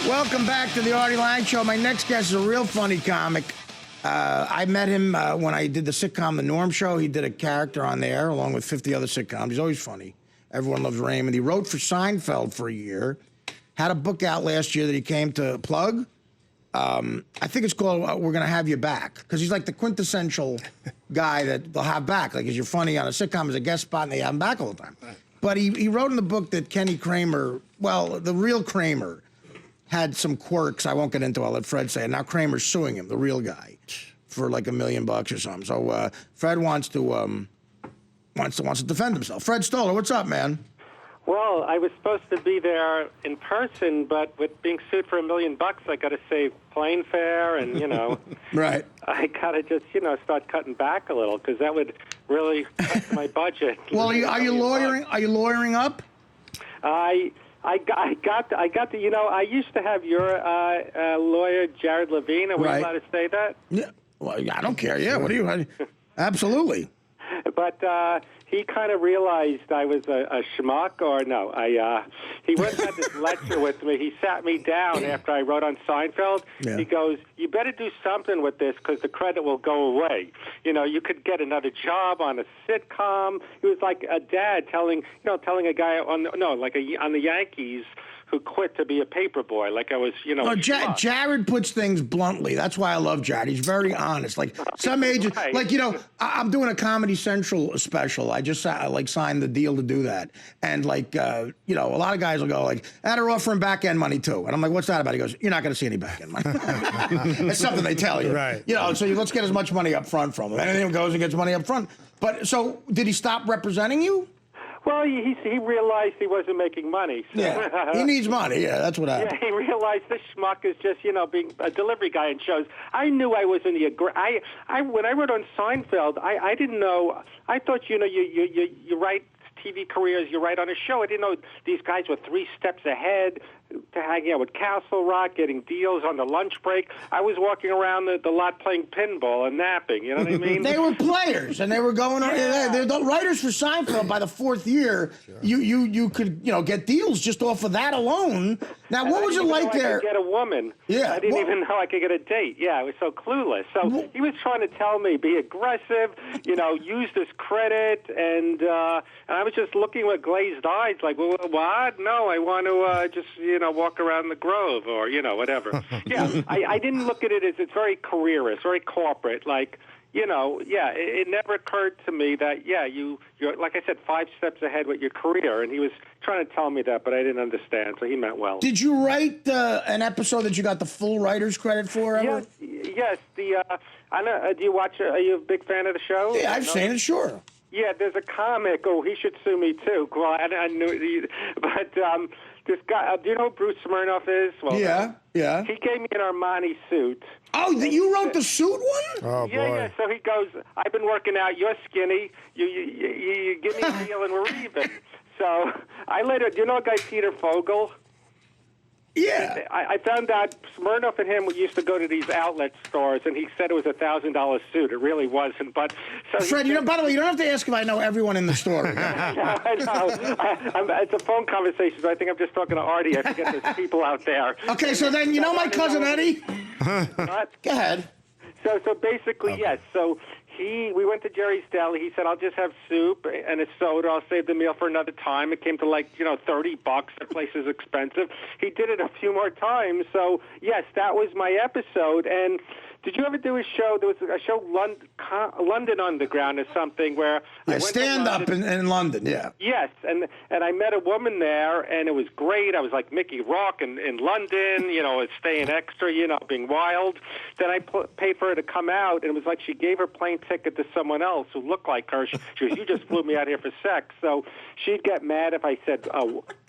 Welcome back to the Artie Lange Show. My next guest is a real funny comic. I met him when I did the sitcom The Norm Show. He did a character on there along with 50 other sitcoms. He's always funny. Everyone loves Raymond. He wrote for Seinfeld for a year. Had a book out last year that he came to plug. I think it's called We're Gonna Have You Back, because he's like the quintessential guy that they'll have back. Like, if you're funny on a sitcom as a guest spot, and they have him back all the time. But he wrote in the book that Kenny Kramer, well, the real Kramer, had some quirks I won't get into. I'll let Fred say it. Now Kramer's suing him, the real guy, for like $1 million or something. So Fred wants to defend himself. Fred Stoller, what's up, man? Well, I was supposed to be there in person, but with being sued for $1 million, I got to save plane fare, and Right. I got to just start cutting back a little, because that would really cut my budget. Well, are you lawyering? Are you lawyering up? I got the, I used to have your lawyer, Jared Levine. Are we allowed to say that? Yeah. Well, I don't care. Yeah. What do you? Absolutely. But he kind of realized I was a schmuck, or no. He went and had this lecture with me. He sat me down after I wrote on Seinfeld. Yeah. He goes, "You better do something with this, because the credit will go away. You could get another job on a sitcom." He was like a dad telling a guy on the Yankees who quit to be a paper boy, like I was, No, Jared puts things bluntly. That's why I love Jared. He's very honest. Like some agents, right. like, I'm doing a Comedy Central special. I just signed the deal to do that. And a lot of guys will go like, "They're offering back end money too." And I'm like, "What's that about?" He goes, "You're not going to see any back end money." That's something they tell you. Right. So let's get as much money up front from him. Anything goes and gets money up front. But so did he stop representing you? Well, he realized he wasn't making money. So. Yeah, he needs money. Yeah, that's what happened. Yeah, he realized this schmuck is just, being a delivery guy in shows. I knew I was in the when I wrote on Seinfeld, I didn't know. I thought, you write TV careers, you write on a show. I didn't know these guys were 3 steps ahead, to hanging out with Castle Rock, getting deals on the lunch break. I was walking around the lot playing pinball and napping. You know what I mean? They were players, and they were going. Yeah. They're the writers for Seinfeld. By the 4th year, sure. you could get deals just off of that alone. Now, what was it like there? I could get a woman. Yeah, I didn't even know I could get a date. Yeah, I was so clueless. So he was trying to tell me, be aggressive, use this credit, and I was just looking with glazed eyes, like, well, what? No, I want to just walk around the Grove, or whatever. Yeah, I didn't look at it as it's very careerist, very corporate, like. It never occurred to me that, you're, like I said, 5 steps ahead with your career. And he was trying to tell me that, but I didn't understand, so he meant well. Did you write an episode that you got the full writer's credit for ever? Yes. I know, do you watch, are you a big fan of the show? Yeah, I've seen it, sure. Yeah, there's a comic. Oh, he should sue me, too. Well, I knew, but this guy, do you know who Bruce Smirnoff is? Well, yeah. He gave me an Armani suit. Oh, you wrote the suit one? Oh, boy. Yeah. So he goes, "I've been working out. You're skinny. You give me a deal and we're even." So I later, do you know a guy, Peter Fogel? Yeah. I found out Smirnoff and him used to go to these outlet stores, and he said it was a $1,000 suit. It really wasn't. But so Fred, by the way, you don't have to ask if I know everyone in the store. No, I know. It's a phone conversation, so I think I'm just talking to Artie. I forget there's people out there. Okay, so then my cousin Eddie. What? Go ahead. So basically, yes. So we went to Jerry's Deli. He said, "I'll just have soup and a soda. I'll save the meal for another time." It came to $30. The place is expensive. He did it a few more times. So yes, that was my episode. And did you ever do a show? There was a show, London Underground or something, where I went stand up in London. Yeah. Yes, and I met a woman there, and it was great. I was like Mickey Rourke in London, staying extra, being wild. Then I paid for her to come out, and it was like she gave her plane ticket to someone else who looked like her. She goes, "You just flew me out here for sex." So she'd get mad if I said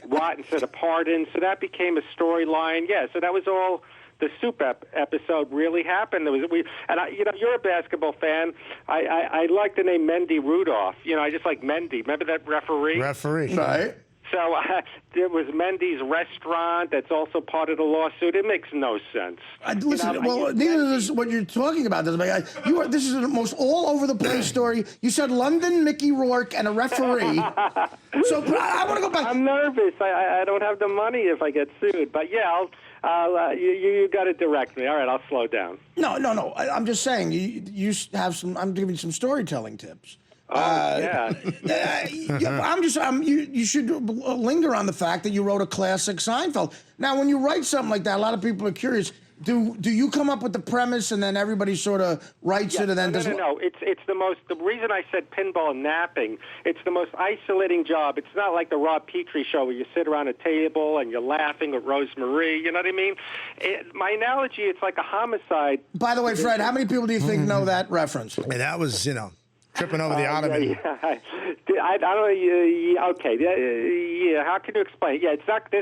what instead of pardon. So that became a storyline. Yeah, so that was all. The soup episode really happened. You're a basketball fan. I like the name Mendy Rudolph. I just like Mendy. Remember that referee? Right. So there was Mendy's restaurant that's also part of the lawsuit. It makes no sense. Listen, neither does what you're talking about. This is the most all over the place story. You said London, Mickey Rourke, and a referee. So I want to go back. I'm nervous. I don't have the money if I get sued. But yeah, You got to direct me. All right, I'll slow down. No. I'm just saying you have some. I'm giving you some storytelling tips. Yeah. You should linger on the fact that you wrote a classic Seinfeld. Now, when you write something like that, a lot of people are curious. Do you come up with the premise and then everybody sort of writes it and then does? No. It's the reason I said pinball and napping. It's the most isolating job. It's not like the Rob Petrie show where you sit around a table and you're laughing with Rose Marie. You know what I mean? My analogy, it's like a homicide. By the way, Fred, how many people do you think know that reference? I mean, that was tripping over the ottoman. Yeah. I don't know. Okay. Yeah. How can you explain it? Yeah. It's not.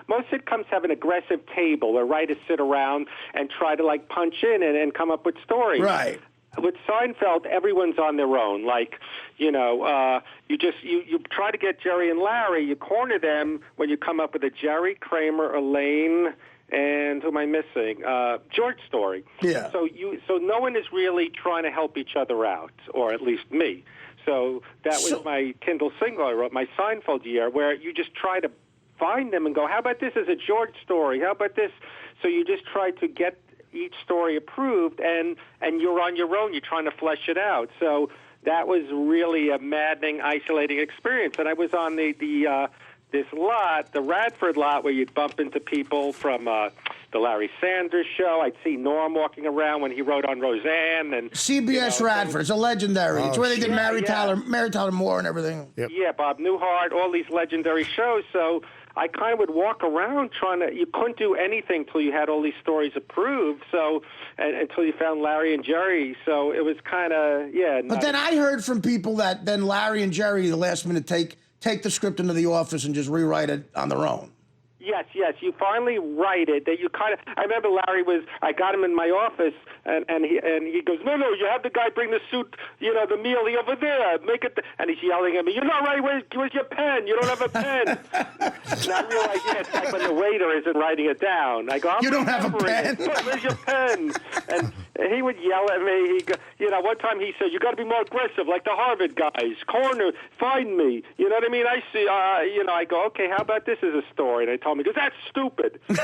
Most sitcoms have an aggressive table where writers sit around and try to like punch in and come up with stories. Right. With Seinfeld, everyone's on their own. Like, you try to get Jerry and Larry. You corner them when you come up with a Jerry, Kramer, Elaine, and who am I missing? George story. Yeah. So no one is really trying to help each other out, or at least me. So that was my Kindle single I wrote, my Seinfeld year, where you just try to find them and go, how about this as a George story? How about this? So you just try to get each story approved, and you're on your own. You're trying to flesh it out. So that was really a maddening, isolating experience. And I was on this lot, the Radford lot, where you'd bump into people from the Larry Sanders Show. I'd see Norm walking around when he wrote on Roseanne. And CBS Radford. It's a legendary. It's where they did Mary Tyler Moore and everything. Yep. Yeah, Bob Newhart, all these legendary shows. So I kind of would walk around you couldn't do anything till you had all these stories approved. So until you found Larry and Jerry. So it was kind of, But then I heard from people that then Larry and Jerry, the last minute, take the script into the office and just rewrite it on their own. Yes. You finally write it. That you kind of. I remember Larry I got him in my office, and he goes, no, you have the guy bring the suit, the meal over there, make it. And he's yelling at me, you're not right. Where's your pen? You don't have a pen. And I realized, it's like when the waiter isn't writing it down. I go, you don't have a pen. Where's your pen? And he would yell at me. One time he said, you got to be more aggressive, like the Harvard guys. Corner, find me. You know what I mean? I see. I go, okay, how about this as a story? And they told me, because that's stupid. It's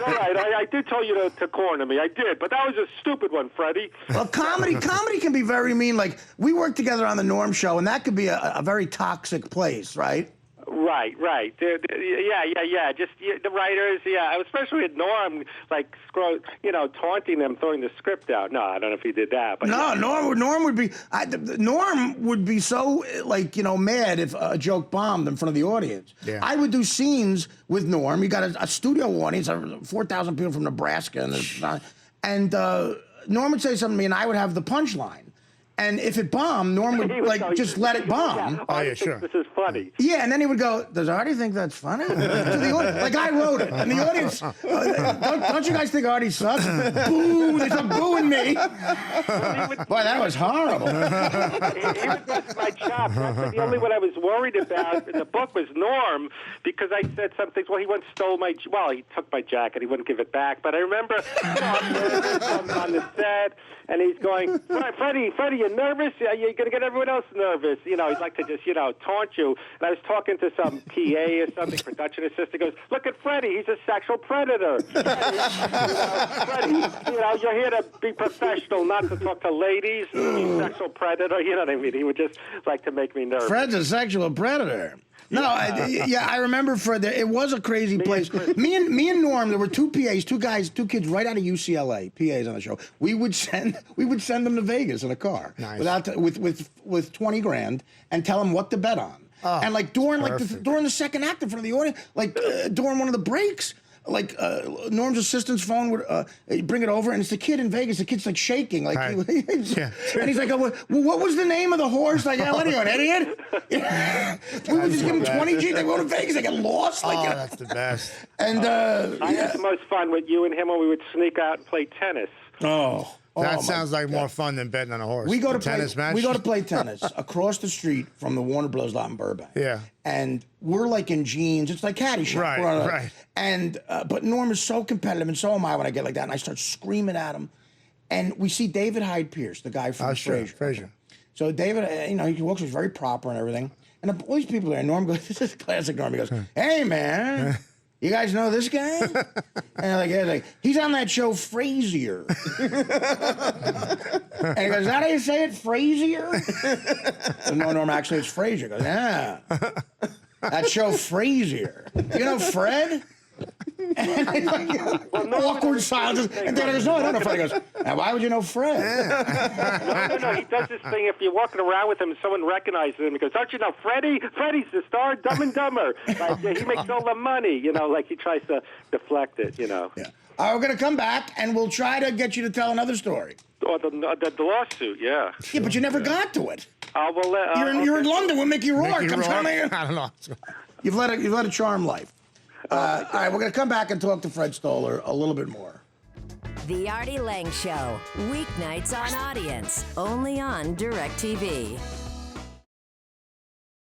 all right. I did tell you to corner me. I did, but that was a stupid one, Freddie. Well, comedy can be very mean. Like, we worked together on the Norm Show, and that could be a very toxic place, right? Right. Yeah. Just the writers, especially with Norm, like taunting them, throwing the script out. No, I don't know if he did that, but no, Norm would be so mad if a joke bombed in front of the audience. Yeah. I would do scenes with Norm. He got a studio audience, 4,000 people from Nebraska, and Norm would say something to me, and I would have the punchline. And if it bombed, Norm would just let it bomb. Yeah, I sure. This is funny. Yeah, and then he would go, does Artie think that's funny? To the audience, like I wrote it. And the audience, don't you guys think Artie sucks? Boo, they start booing me. Boy, that was horrible. That's my job. That's the only one I was worried about in the book was Norm, because I said something. Well, he once stole he took my jacket. He wouldn't give it back. But I remember I'm on the set, and he's going, Freddie, you're nervous? You're going to get everyone else nervous. He'd like to just, taunt you. And I was talking to some PA or something, production assistant, goes, look at Freddie, he's a sexual predator. Freddie, you're here to be professional, not to talk to ladies. He's a sexual predator, you know what I mean? He would just like to make me nervous. Fred's a sexual predator. No, I remember Fred. It was a crazy place. Me and Norm, there were two PAs, two kids right out of UCLA, PAs on the show. We would send them to Vegas in a car, nice. with 20 grand, and tell them what to bet on. Oh, and during the second act in front of the audience, during one of the breaks, Norm's assistant's phone would bring it over, and it's the kid in Vegas. The kid's shaking, and he's like, well, "What was the name of the horse?" Like, what are you, an idiot? We would just give him 20 G. They go to Vegas, they get lost. That's the best. And I had the most fun with you and him when we would sneak out and play tennis. That sounds like more fun than betting on a horse. We go to tennis match. We go to play tennis across the street from the Warner Bros. Lot in Burbank. Yeah. And we're in jeans. It's like Caddyshack. Right. And but Norm is so competitive, and so am I when I get like that. And I start screaming at him. And we see David Hyde Pierce, the guy from Frasier. So David, he walks, he's very proper and everything. And all these people there, Norm goes, this is classic Norm. He goes, hey, man, You guys know this guy? And they're like, he's on that show Frasier. And he goes, is that how you say it, Frasier? So, no, Norm, actually it's Frasier. He goes, yeah. That show Frasier. You know Fred? And he's like, awkward silence. And then he goes, no, I don't know Fred. He goes, now why would you know Fred? No. He does this thing. If you're walking around with him and someone recognizes him, he goes, don't you know Freddie? Freddie's the star of Dumb and Dumber. Like, he makes all the money, like he tries to deflect it, Yeah. All right, we're going to come back, and we'll try to get you to tell another story. Or the lawsuit, yeah. Yeah, but you never got to it. Well, You're in London with Mickey Rourke. Mickey Rourke? I don't know. You've led a charmed life. All right, we're going to come back and talk to Fred Stoller a little bit more. The Artie Lange Show, weeknights on Audience, only on DirecTV.